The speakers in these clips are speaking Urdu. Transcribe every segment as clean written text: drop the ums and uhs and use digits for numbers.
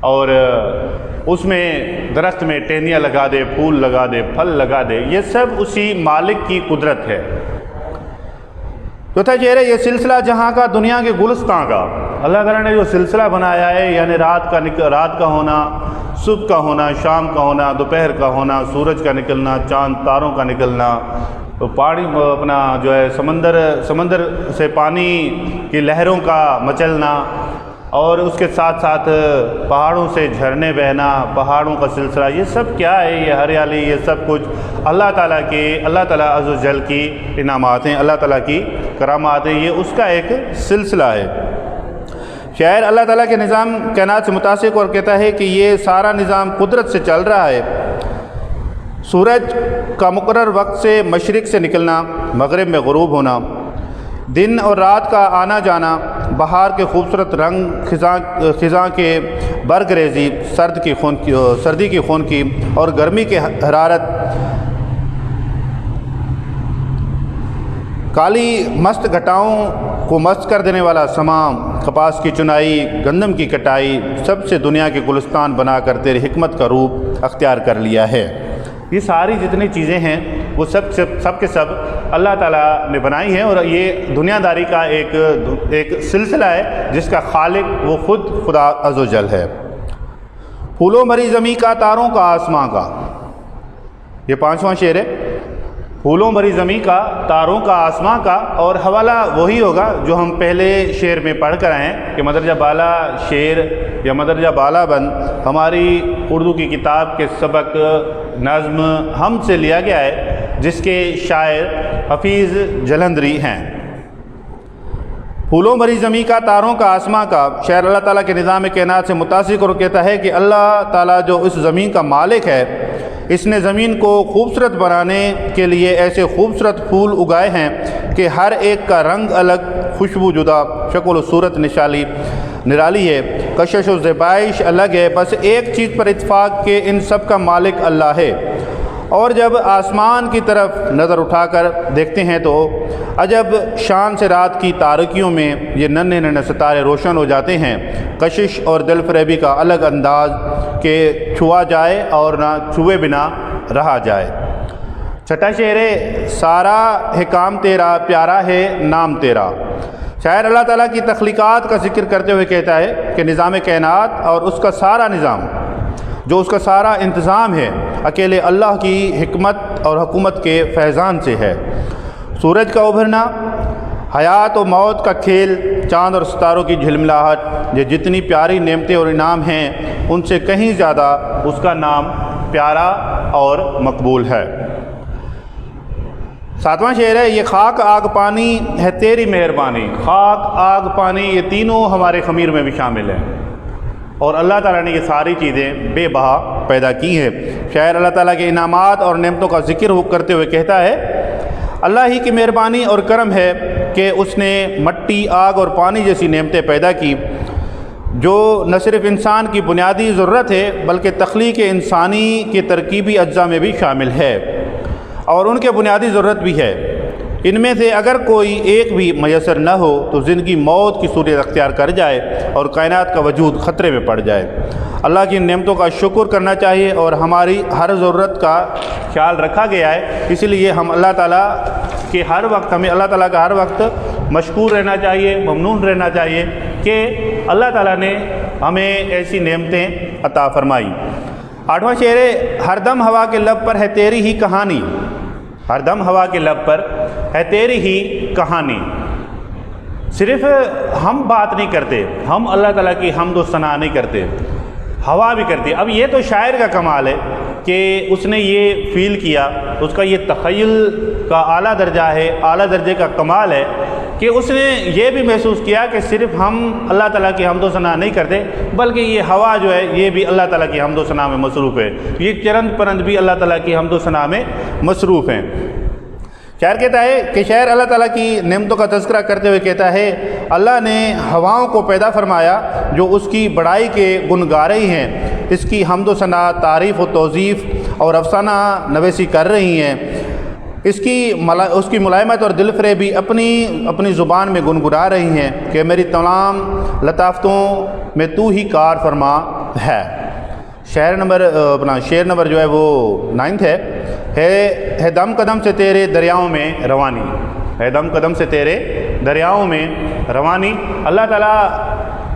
اور اس میں درخت میں ٹہنیاں لگا دے، پھول لگا دے، پھل لگا دے، یہ سب اسی مالک کی قدرت ہے۔ تو تھا چہرے یہ سلسلہ جہاں کا دنیا کے گلستان کا اللہ تعالیٰ نے جو سلسلہ بنایا ہے، یعنی رات کا ہونا، صبح کا ہونا، شام کا ہونا، دوپہر کا ہونا، سورج کا نکلنا، چاند تاروں کا نکلنا، تو پانی اپنا جو ہے سمندر سے پانی کی لہروں کا مچلنا، اور اس کے ساتھ ساتھ پہاڑوں سے جھرنے بہنا، پہاڑوں کا سلسلہ، یہ سب کیا ہے؟ یہ ہریالی، یہ سب کچھ اللہ تعالیٰ عز و جل کی انعامات ہیں، اللہ تعالیٰ کی کرامات ہیں، یہ اس کا ایک سلسلہ ہے۔ شاعر اللہ تعالیٰ کے نظام کائنات سے متاثر اور کہتا ہے کہ یہ سارا نظام قدرت سے چل رہا ہے۔ سورج کا مقرر وقت سے مشرق سے نکلنا، مغرب میں غروب ہونا، دن اور رات کا آنا جانا، بہار کے خوبصورت رنگ، خزاں کے برگ ریزی، سردی کی خون کی اور گرمی کی حرارت، کالی مست گھٹاؤں کو مست کر دینے والا سما، کپاس کی چنائی، گندم کی کٹائی، سب سے دنیا کے گلستان بنا کر تیری حکمت کا روپ اختیار کر لیا ہے۔ یہ ساری جتنی چیزیں ہیں وہ سب کے سب اللہ تعالیٰ نے بنائی ہیں، اور یہ دنیا داری کا ایک سلسلہ ہے جس کا خالق وہ خود خدا عز و جل ہے۔ پھولوں بھری زمیں کا، تاروں کا آسماں کا، یہ 5واں شعر ہے۔ پھولوں بھری زمیں کا، تاروں کا آسماں کا، اور حوالہ وہی ہوگا جو ہم پہلے شعر میں پڑھ کر آئے ہیں کہ مدرجہ بالا شعر یا مدرجہ بالا بند ہماری اردو کی کتاب کے سبق نظم ہم سے لیا گیا ہے، جس کے شاعر حفیظ جلندری ہیں۔ پھولوں بھری زمیں کا، تاروں کا آسماں کا، شاعر اللہ تعالیٰ کے نظام کائنات سے متاثر اور کہتا ہے کہ اللہ تعالیٰ جو اس زمین کا مالک ہے، اس نے زمین کو خوبصورت بنانے کے لیے ایسے خوبصورت پھول اگائے ہیں کہ ہر ایک کا رنگ الگ، خوشبو جدا، شکل و صورت نرالی ہے، کشش و زیبائش الگ ہے، بس ایک چیز پر اتفاق کہ ان سب کا مالک اللہ ہے۔ اور جب آسمان کی طرف نظر اٹھا کر دیکھتے ہیں تو عجب شان سے رات کی تاریکیوں میں یہ ننھے ننھے ستارے روشن ہو جاتے ہیں، کشش اور دل فریبی کا الگ انداز کہ چھوا جائے اور نہ چھوئے بنا رہا جائے۔ چھٹا شعر ہے، سارا ہے کام تیرا، پیارا ہے نام تیرا۔ شاعر اللہ تعالیٰ کی تخلیقات کا ذکر کرتے ہوئے کہتا ہے کہ نظام کائنات اور اس کا سارا نظام، جو اس کا سارا انتظام ہے، اکیلے اللہ کی حکمت اور حکومت کے فیضان سے ہے۔ سورج کا ابھرنا، حیات و موت کا کھیل، چاند اور ستاروں کی جھلملاہٹ، یہ جتنی پیاری نعمتیں اور انعام ہیں ان سے کہیں زیادہ اس کا نام پیارا اور مقبول ہے۔ 7واں شعر ہے، یہ خاک آگ پانی ہے تیری مہربانی۔ خاک آگ پانی یہ تینوں ہمارے خمیر میں بھی شامل ہیں، اور اللہ تعالیٰ نے یہ ساری چیزیں بے بہا پیدا کی ہیں۔ شاعر اللہ تعالیٰ کے انعامات اور نعمتوں کا ذکر کرتے ہوئے کہتا ہے، اللہ ہی کی مہربانی اور کرم ہے کہ اس نے مٹی، آگ اور پانی جیسی نعمتیں پیدا کی، جو نہ صرف انسان کی بنیادی ضرورت ہے بلکہ تخلیق انسانی کے ترکیبی اجزاء میں بھی شامل ہے، اور ان کے بنیادی ضرورت بھی ہے۔ ان میں سے اگر کوئی ایک بھی میسر نہ ہو تو زندگی موت کی صورت اختیار کر جائے اور کائنات کا وجود خطرے میں پڑ جائے۔ اللہ کی نعمتوں کا شکر کرنا چاہیے اور ہماری ہر ضرورت کا خیال رکھا گیا ہے، اس لیے ہم اللہ تعالیٰ کے ہمیں اللہ تعالیٰ کا ہر وقت مشکور رہنا چاہیے، ممنون رہنا چاہیے کہ اللہ تعالیٰ نے ہمیں ایسی نعمتیں عطا فرمائی۔ 8واں شعر ہے، ہر دم ہوا کے لب پر ہے تیری ہی کہانی۔ ہر دم ہوا کے لب پر ہے تیری ہی کہانی۔ صرف ہم بات نہیں کرتے، ہم اللہ تعالیٰ کی حمد و ثنا نہیں کرتے، ہوا بھی کرتی ہے۔ اب یہ تو شاعر کا کمال ہے کہ اس نے یہ فیل کیا، اس کا یہ تخیل کا اعلیٰ درجہ ہے، اعلیٰ درجے کا کمال ہے کہ اس نے یہ بھی محسوس کیا کہ صرف ہم اللہ تعالیٰ کی حمد و ثنا نہیں کرتے بلکہ یہ ہوا جو ہے یہ بھی اللہ تعالیٰ کی حمد و ثنا میں مصروف ہے، یہ چرند پرند بھی اللہ تعالیٰ کی حمد و ثنا میں مصروف ہیں۔ شاعر کہتا ہے کہ شاعر اللہ تعالیٰ کی نعمتوں کا تذکرہ کرتے ہوئے کہتا ہے، اللہ نے ہواؤں کو پیدا فرمایا جو اس کی بڑائی کے گنگارے ہی ہیں، اس کی حمد و ثنا، تعریف و توصیف اور افسانہ نویسی کر رہی ہیں، اس کی ملائمت اور دل فریبی اپنی زبان میں گنگنا رہی ہیں کہ میری تمام لطافتوں میں تو ہی کار فرما ہے۔ شعر نمبر جو ہے وہ 9 ہے دم قدم سے تیرے دریاؤں میں روانی، ہے دم قدم سے تیرے دریاؤں میں روانی۔ اللہ تعالیٰ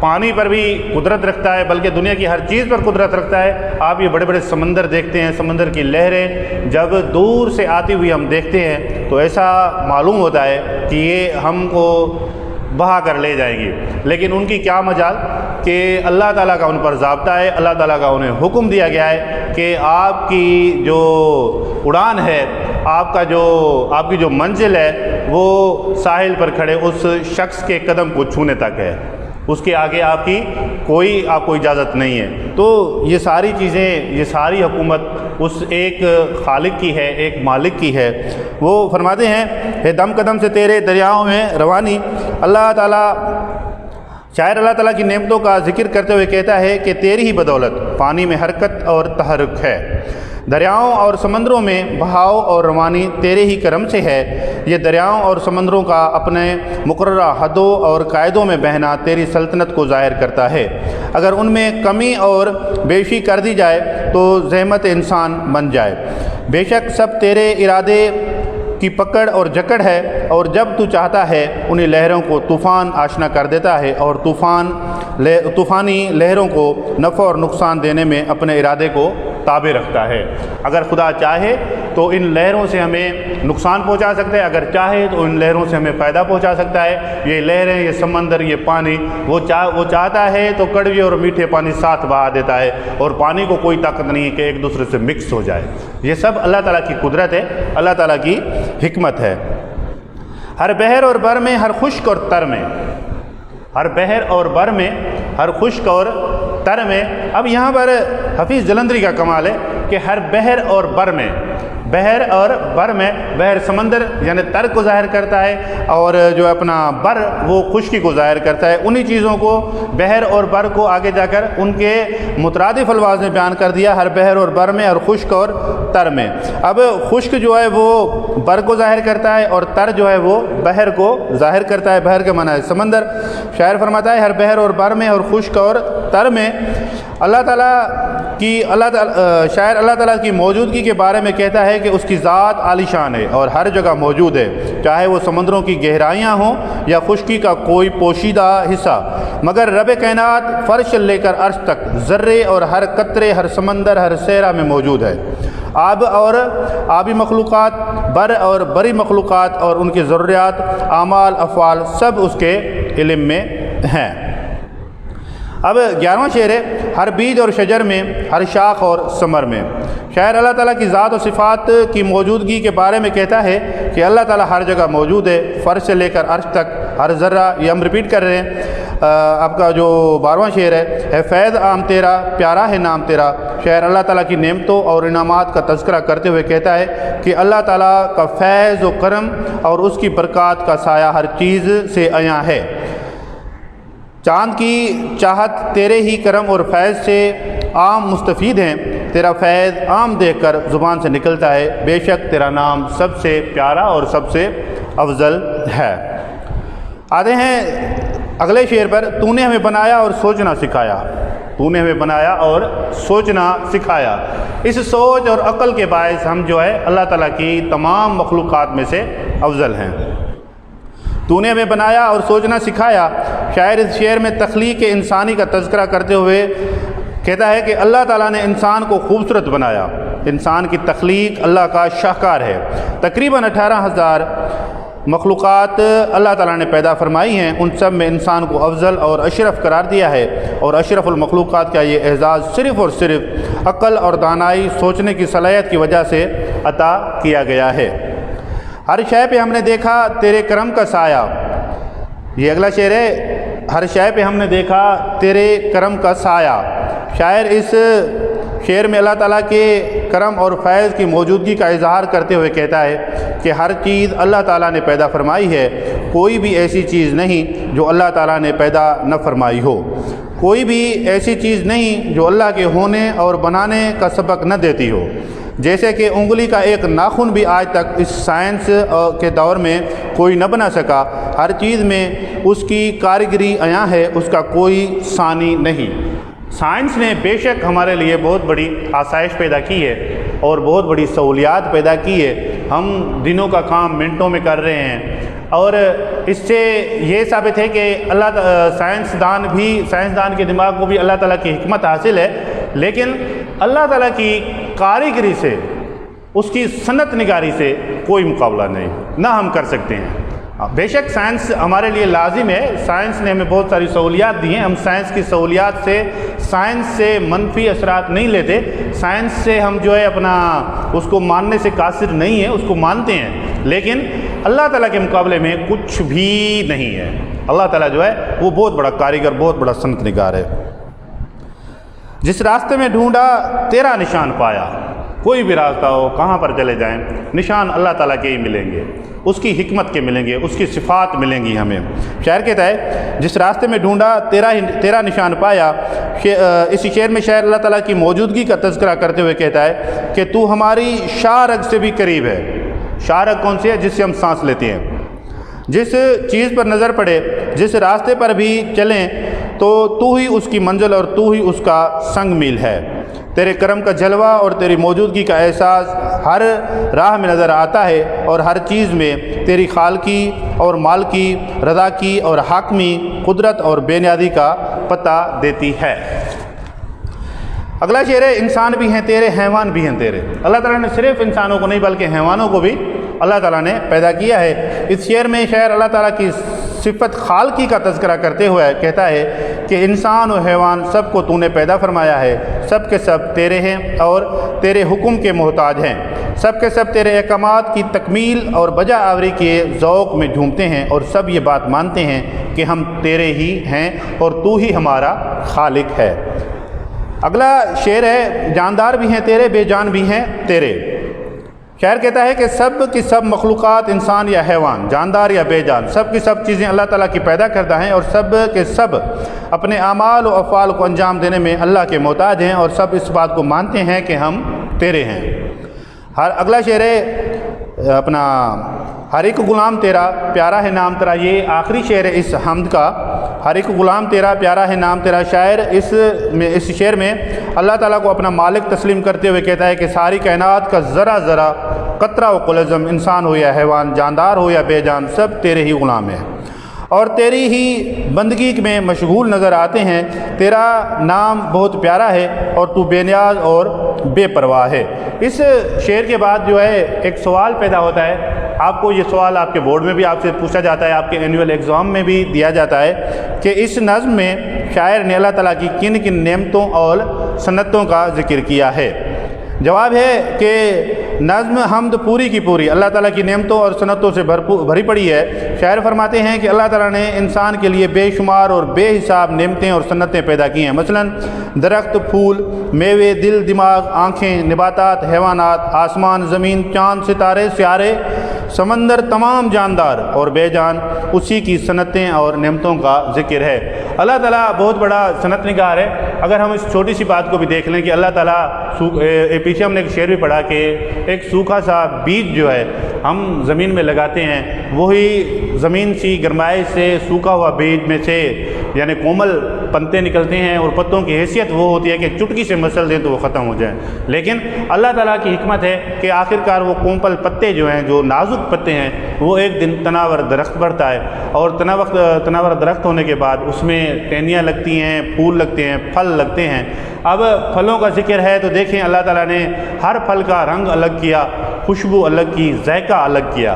پانی پر بھی قدرت رکھتا ہے، بلکہ دنیا کی ہر چیز پر قدرت رکھتا ہے۔ آپ یہ بڑے بڑے سمندر دیکھتے ہیں، سمندر کی لہریں جب دور سے آتی ہوئی ہم دیکھتے ہیں تو ایسا معلوم ہوتا ہے کہ یہ ہم کو بہا کر لے جائیں گی، لیکن ان کی کیا مجال کہ اللہ تعالیٰ کا ان پر ضابطہ ہے، اللہ تعالیٰ کا انہیں حکم دیا گیا ہے کہ آپ کی جو اڑان ہے، آپ کی جو منزل ہے وہ ساحل پر کھڑے اس شخص کے قدم کو چھونے تک ہے، اس کے آگے آپ کو اجازت نہیں ہے۔ تو یہ ساری چیزیں، یہ ساری حکومت اس ایک خالق کی ہے، ایک مالک کی ہے۔ وہ فرماتے ہیں ہے دم قدم سے تیرے دریاؤں میں روانی۔ اللہ تعالیٰ شاعر اللہ تعالیٰ کی نعمتوں کا ذکر کرتے ہوئے کہتا ہے کہ تیری ہی بدولت پانی میں حرکت اور تحرک ہے، دریاؤں اور سمندروں میں بہاؤ اور روانی تیرے ہی کرم سے ہے۔ یہ دریاؤں اور سمندروں کا اپنے مقررہ حدوں اور قاعدوں میں بہنا تیری سلطنت کو ظاہر کرتا ہے۔ اگر ان میں کمی اور بیشی کر دی جائے تو زحمت انسان بن جائے۔ بے شک سب تیرے ارادے کی پکڑ اور جکڑ ہے، اور جب تو چاہتا ہے انہیں لہروں کو طوفان آشنا کر دیتا ہے، اور طوفانی لہروں کو نفع اور نقصان دینے میں اپنے ارادے کو تابع رکھتا ہے۔ اگر خدا چاہے تو ان لہروں سے ہمیں نقصان پہنچا سکتا ہے، اگر چاہے تو ان لہروں سے ہمیں فائدہ پہنچا سکتا ہے۔ یہ لہریں، یہ سمندر، یہ پانی، وہ چاہتا ہے تو کڑوے اور میٹھے پانی ساتھ بہا دیتا ہے، اور پانی کو کوئی طاقت نہیں ہے کہ ایک دوسرے سے مکس ہو جائے۔ یہ سب اللہ تعالیٰ کی قدرت ہے، اللہ تعالیٰ کی حکمت ہے۔ ہر بحر اور بر میں، ہر خشک اور تر میں، ہر بحر اور بر میں، ہر خشک اور تر میں۔ اب یہاں پر حفیظ جلندری کا کمال ہے کہ ہر بحر اور بر میں، بحر اور بر میں، بحر سمندر یعنی تر کو ظاہر کرتا ہے، اور جو اپنا بر وہ خشکی کو ظاہر کرتا ہے۔ انہی چیزوں کو بحر اور بر کو آگے جا کر ان کے مترادف الفاظ میں بیان کر دیا، ہر بحر اور بر میں، ہر خشک اور تر میں۔ اب خشک جو ہے وہ بر کو ظاہر کرتا ہے، اور تر جو ہے وہ بحر کو ظاہر کرتا ہے۔ بحر کے معنی ہے سمندر۔ شاعر فرماتا ہے ہر بحر اور بر میں، اور خشک اور تر میں اللہ تعالیٰ کی شاعر اللہ تعالیٰ کی موجودگی کے بارے میں کہتا ہے کہ اس کی ذات عالی شان ہے اور ہر جگہ موجود ہے، چاہے وہ سمندروں کی گہرائیاں ہوں یا خشکی کا کوئی پوشیدہ حصہ، مگر رب کائنات فرش لے کر عرش تک ذرے اور ہر قطرے، ہر سمندر، ہر صحرا میں موجود ہے۔ آب اور آبی مخلوقات، بر اور بری مخلوقات اور ان کی ضروریات، اعمال، افعال سب اس کے علم میں ہیں۔ اب 11واں شعر ہے ہر بیج اور شجر میں، ہر شاخ اور ثمر میں۔ شاعر اللہ تعالیٰ کی ذات و صفات کی موجودگی کے بارے میں کہتا ہے کہ اللہ تعالیٰ ہر جگہ موجود ہے، فرش سے لے کر عرش تک، ہر ذرہ۔ یہ ہم ریپیٹ کر رہے ہیں۔ آپ کا جو 12واں شعر ہے فیض عام تیرا، پیارا ہے نام تیرا۔ شاعر اللہ تعالیٰ کی نعمتوں اور انعامات کا تذکرہ کرتے ہوئے کہتا ہے کہ اللہ تعالیٰ کا فیض و کرم اور اس کی برکات کا سایہ ہر چیز سے عیاں ہے۔ چاند کی چاہت تیرے ہی کرم اور فیض سے عام مستفید ہیں، تیرا فیض عام دیکھ کر زبان سے نکلتا ہے، بے شک تیرا نام سب سے پیارا اور سب سے افضل ہے۔ آتے ہیں اگلے شعر پر، تو نے ہمیں بنایا اور سوچنا سکھایا، تو نے ہمیں بنایا اور سوچنا سکھایا۔ اس سوچ اور عقل کے باعث ہم جو ہے اللہ تعالیٰ کی تمام مخلوقات میں سے افضل ہیں۔ تو نے ہمیں بنایا اور سوچنا سکھایا۔ شاعر اس شعر میں تخلیق انسانی کا تذکرہ کرتے ہوئے کہتا ہے کہ اللہ تعالیٰ نے انسان کو خوبصورت بنایا۔ انسان کی تخلیق اللہ کا شاہکار ہے۔ تقریباً 18,000 مخلوقات اللہ تعالیٰ نے پیدا فرمائی ہیں، ان سب میں انسان کو افضل اور اشرف قرار دیا ہے، اور اشرف المخلوقات کا یہ اعزاز صرف اور صرف عقل اور دانائی، سوچنے کی صلاحیت کی وجہ سے عطا کیا گیا ہے۔ ہر شے پہ ہم نے دیکھا تیرے کرم کا سایہ۔ یہ اگلا شعر ہے، ہر شے پہ ہم نے دیکھا تیرے کرم کا سایہ۔ شاعر اس شعر میں اللہ تعالیٰ کے کرم اور فیض کی موجودگی کا اظہار کرتے ہوئے کہتا ہے کہ ہر چیز اللہ تعالیٰ نے پیدا فرمائی ہے، کوئی بھی ایسی چیز نہیں جو اللہ تعالیٰ نے پیدا نہ فرمائی ہو، کوئی بھی ایسی چیز نہیں جو اللہ کے ہونے اور بنانے کا سبق نہ دیتی ہو۔ جیسے کہ انگلی کا ایک ناخن بھی آج تک اس سائنس کے دور میں کوئی نہ بنا سکا، ہر چیز میں اس کی کاریگری عیاں ہے، اس کا کوئی ثانی نہیں۔ سائنس نے بے شک ہمارے لیے بہت بڑی آسائش پیدا کی ہے اور بہت بڑی سہولیات پیدا کی ہے. ہم دنوں کا کام منٹوں میں کر رہے ہیں اور اس سے یہ ثابت ہے کہ سائنسدان کے دماغ کو بھی اللہ تعالیٰ کی حکمت حاصل ہے، لیکن اللہ تعالیٰ کی کاریگری سے، اس کی صنعت نگاری سے کوئی مقابلہ نہیں، نہ ہم کر سکتے ہیں. بے شک سائنس ہمارے لیے لازم ہے، سائنس نے ہمیں بہت ساری سہولیات دی ہیں. ہم سائنس کی سہولیات سے، سائنس سے منفی اثرات نہیں لیتے. سائنس سے ہم جو ہے اپنا اس کو ماننے سے قاصر نہیں ہیں، اس کو مانتے ہیں، لیکن اللہ تعالیٰ کے مقابلے میں کچھ بھی نہیں ہے. اللہ تعالیٰ جو ہے وہ بہت بڑا کاریگر، بہت بڑا صنعت نگار ہے. جس راستے میں ڈھونڈا تیرا نشان پایا. کوئی بھی راستہ ہو، کہاں پر چلے جائیں، نشان اللہ تعالیٰ کے ہی ملیں گے، اس کی حکمت کے ملیں گے، اس کی صفات ملیں گی ہمیں. شاعر کہتا ہے جس راستے میں ڈھونڈا تیرا نشان پایا. اسی شعر میں شاعر اللہ تعالیٰ کی موجودگی کا تذکرہ کرتے ہوئے کہتا ہے کہ تو ہماری شاہ رگ سے بھی قریب ہے. شاہ رگ کون سی ہے؟ جس سے ہم سانس لیتے ہیں. جس چیز پر نظر پڑے، جس راستے پر بھی چلیں تو ہی اس کی منزل اور تو ہی اس کا سنگ میل ہے. تیرے کرم کا جلوہ اور تیری موجودگی کا احساس ہر راہ میں نظر آتا ہے اور ہر چیز میں تیری خالقی اور مالکی، رضا کی اور حاکمی، قدرت اور بے نیازی کا پتہ دیتی ہے. اگلا شعر ہے انسان بھی ہیں تیرے، حیوان بھی ہیں تیرے. اللہ تعالیٰ نے صرف انسانوں کو نہیں بلکہ حیوانوں کو بھی اللہ تعالیٰ نے پیدا کیا ہے. اس شعر میں شاعر اللہ تعالیٰ کی صفت خالقی کا تذکرہ کرتے ہوئے کہتا ہے کہ انسان و حیوان سب کو تو نے پیدا فرمایا ہے، سب کے سب تیرے ہیں اور تیرے حکم کے محتاج ہیں. سب کے سب تیرے احکامات کی تکمیل اور بجا آوری کے ذوق میں جھومتے ہیں اور سب یہ بات مانتے ہیں کہ ہم تیرے ہی ہیں اور تو ہی ہمارا خالق ہے. اگلا شعر ہے جاندار بھی ہیں تیرے، بے جان بھی ہیں تیرے. شاعر کہتا ہے کہ سب کی سب مخلوقات، انسان یا حیوان، جاندار یا بے جان، سب کی سب چیزیں اللہ تعالیٰ کی پیدا کردہ ہیں اور سب کے سب اپنے اعمال و افعال کو انجام دینے میں اللہ کے محتاج ہیں اور سب اس بات کو مانتے ہیں کہ ہم تیرے ہیں. اگلا شعر ہے اپنا ہر ایک غلام تیرا پیارا ہے نام تیرا. یہ آخری شعر ہے اس حمد کا. ہر ایک غلام تیرا پیارا ہے نام تیرا. شاعر اس شعر میں اللہ تعالیٰ کو اپنا مالک تسلیم کرتے ہوئے کہتا ہے کہ ساری کائنات کا ذرا ذرا، قطرہ و قلزم، انسان ہو یا حیوان، جاندار ہو یا بے جان، سب تیرے ہی غلام ہیں اور تیری ہی بندگی میں مشغول نظر آتے ہیں. تیرا نام بہت پیارا ہے اور تو بے نیاز اور بے پرواہ ہے. اس شعر کے بعد جو ہے ایک سوال پیدا ہوتا ہے. آپ کو یہ سوال آپ کے بورڈ میں بھی آپ سے پوچھا جاتا ہے، آپ کے اینول ایگزام میں بھی دیا جاتا ہے کہ اس نظم میں شاعر نے اللہ تعالیٰ کی کن کن نعمتوں اور صنعتوں کا ذکر کیا ہے. جواب ہے کہ نظم حمد پوری کی پوری اللہ تعالیٰ کی نعمتوں اور صنعتوں سے بھری پڑی ہے. شاعر فرماتے ہیں کہ اللہ تعالیٰ نے انسان کے لیے بے شمار اور بے حساب نعمتیں اور صنعتیں پیدا کی ہیں. مثلاً درخت، پھول، میوے، دل، دماغ، آنکھیں، نباتات، حیوانات، آسمان، زمین، چاند، ستارے، سیارے، سمندر، تمام جاندار اور بے جان، اسی کی صنعتیں اور نعمتوں کا ذکر ہے. اللہ تعالیٰ بہت بڑا صنعت نگار ہے. اگر ہم اس چھوٹی سی بات کو بھی دیکھ لیں کہ اللہ تعالیٰ پیچھے ہم نے ایک شعر بھی پڑھا کہ ایک سوکھا سا بیج جو ہے ہم زمین میں لگاتے ہیں، وہی زمین سی گرمائش سے سوکھا ہوا بیج میں سے یعنی کومل پتے نکلتے ہیں اور پتوں کی حیثیت وہ ہوتی ہے کہ چٹکی سے مسل دیں تو وہ ختم ہو جائیں. لیکن اللہ تعالیٰ کی حکمت ہے کہ آخر کار وہ کومل پتے جو ہیں، جو نازک پتے ہیں، وہ ایک دن تناور درخت بڑھتا ہے اور تناور درخت ہونے کے بعد اس میں ٹہنیاں لگتی ہیں، پھول لگتے ہیں، پھل لگتے ہیں. اب پھلوں کا ذکر ہے تو دیکھیں اللہ تعالیٰ نے ہر پھل کا رنگ الگ کیا، خوشبو الگ کی، ذائقہ الگ کیا.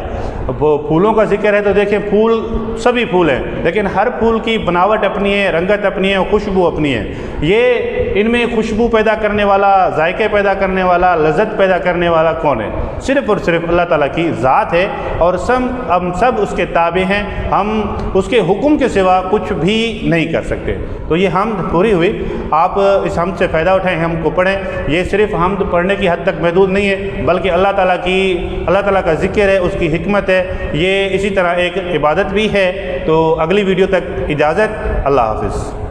وہ پھولوں کا ذکر ہے تو دیکھیں پھول سبھی پھول ہیں لیکن ہر پھول کی بناوٹ اپنی ہے، رنگت اپنی ہے اور خوشبو اپنی ہے. یہ ان میں خوشبو پیدا کرنے والا، ذائقے پیدا کرنے والا، لذت پیدا کرنے والا کون ہے؟ صرف اور صرف اللہ تعالیٰ کی ذات ہے اور ہم سب اس کے تابع ہیں. ہم اس کے حکم کے سوا کچھ بھی نہیں کر سکتے. تو یہ حمد پوری ہوئی. آپ اس حمد سے فائدہ اٹھائیں، ہم کو پڑھیں. یہ صرف حمد پڑھنے کی حد تک محدود نہیں ہے بلکہ اللہ تعالیٰ کا ذکر ہے، اس کی حکمت ہے. یہ اسی طرح ایک عبادت بھی ہے. تو اگلی ویڈیو تک اجازت. اللہ حافظ.